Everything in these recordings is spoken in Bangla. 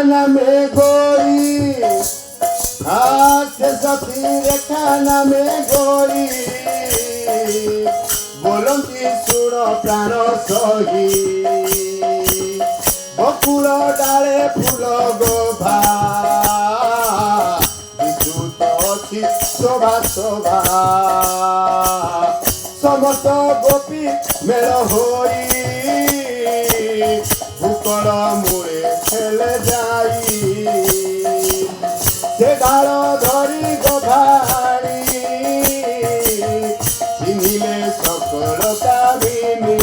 নামে গরি সে সতী রেখা নামে গরি বলন্তি সুর প্রাণ সহি বকুল ডালে ফুল গোভা বিদ্যুৎ অছি শোভা শোভা সমস্ত গোপী মেল হই ভূকর মূলে ঠেলে যাই সে ডাল ধরি গোভারি চিনিলে সকল কামিনী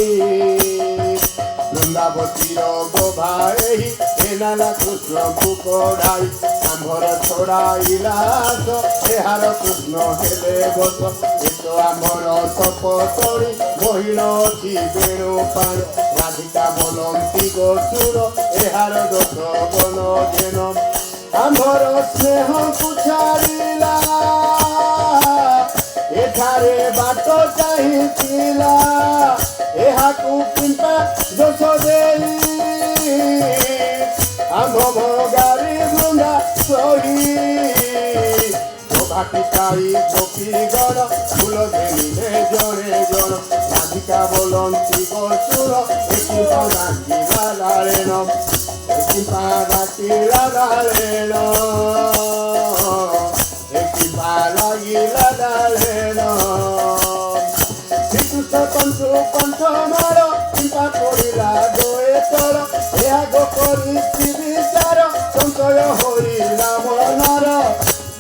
বৃন্দাবতীর গোভাই এনালা কৃষ্ণ কুকড়াই আম্ভর ছড়াইলা এহার কৃষ্ণ হেলে বস এত আমার সপতরি মহিল অছি বেণু পাণ রাধিকা বলন্তি গসুর এহার দোষ গণ যেন আম্ভর স্নেহ কুছারিলা এঠারে বাট চাহিছিলা এহাকু কিম্পা দোষ দেই আম্ভ গারি বৃন্দা সহি গোভাটি পাই গোপী গণ ফুল দেলিলে জনে জন রাধিকা বলন্তি গসুর একিম্পা ডাকিলা দাঁড়েন একিম্পা ডাকিলা দাঁড়েন একিম্পা লাগিলা দাঁড়েন শ্রীকৃষ্ণ কণ্ঠ কণ্ঠ মার কৃপা করিলা দয়ে তর এ গো করিছি বিচার সংশয় হইলা মনর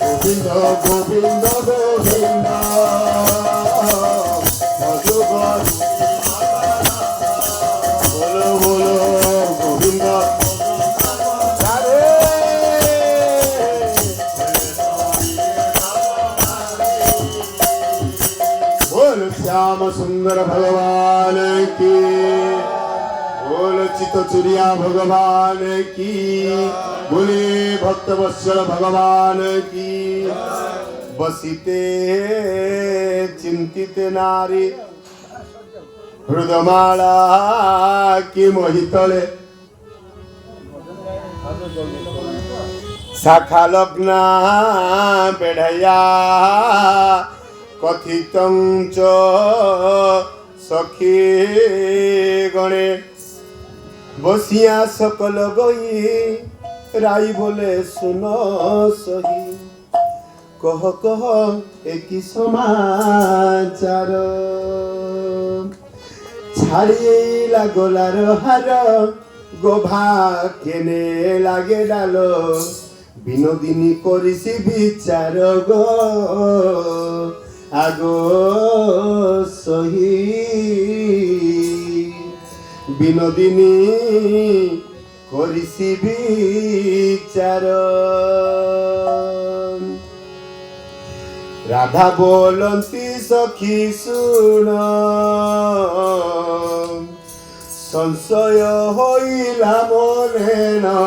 গোবিন্দ গোবিন্দ গোবিন্দ মধুবর বলো বলো গোবিন্দ श्याम सुंदर भगवान की बोल चितचुरिया भगवान की बोले भक्त वत्सल भगवान की बसिते चिंतित नारी हृदमाला की मोहितले शाखा लग्ना बेढ़या कथितं च सखी गणे बसिया सकल गई राई बोले सुन सही कह कह एक समाचार छाड़िला गोलार हार गोभा केने लागे डाल বিনোদিনী করিছি বিচার গো আগো সহি বিনোদিনী করিছি বিচার রাধা বলন্তি সখী শুন সংশয় হইলা মনে না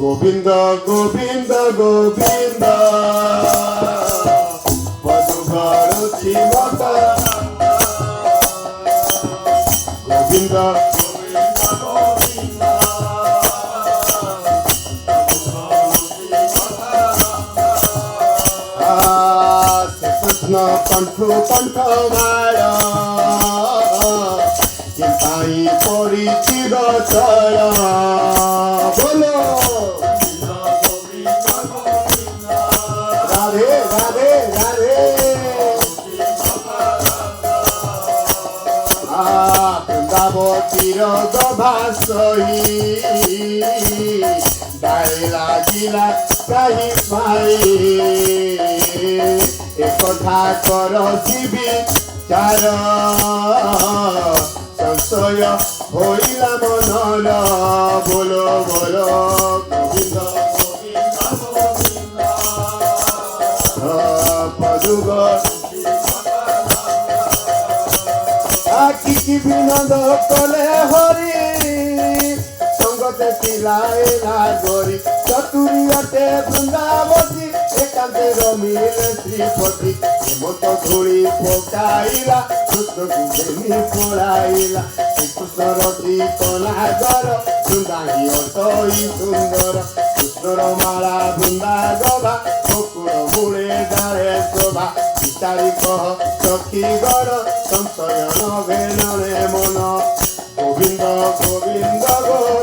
গোবিন্দ গোবিন্দ গোবিন্দ মধুবর চিমত গোবিন্দ কৃষ্ণ কণ্ঠ কণ্ঠ মায় পাই পরিছি গচর বলো রাধে রাধে রাধে বৃন্দাবতীর গভাসহি ডালে লাগিলা কাহি পাই একথা কর শিবি চার সংশয় হইলা মনর বলো বলো গোবিন্দ পদুগ কি বিনোদ কলে হরি সঙ্গতে পিলায় না গরি চতুরিয়তে বৃন্দাবতী একান্তে রম ଜମିଲେ ଶ୍ରୀପତି ହେମନ୍ତ ଧୂଳି ପକାଇଲା କୃଷ୍ଣକୁ ଘେନି ପଳାଇଲା ଶ୍ରୀକୃଷ୍ଣ ରଚିତ ନାଗର ବୃନ୍ଦାହି ଅଟଇ ସୁନ୍ଦର କୃଷ୍ଣର ମାଳା ବୃନ୍ଦା ଗଭା ବକୁଳ ମୂଳେ ଡାଳେ ଶୋଭା ବିଚାରି କହ ସଖୀ ଗର ସଂଶୟ ନଭେ ନଳେ ମନ ଗୋବିନ୍ଦ ଗୋବିନ୍ଦ ଗୋ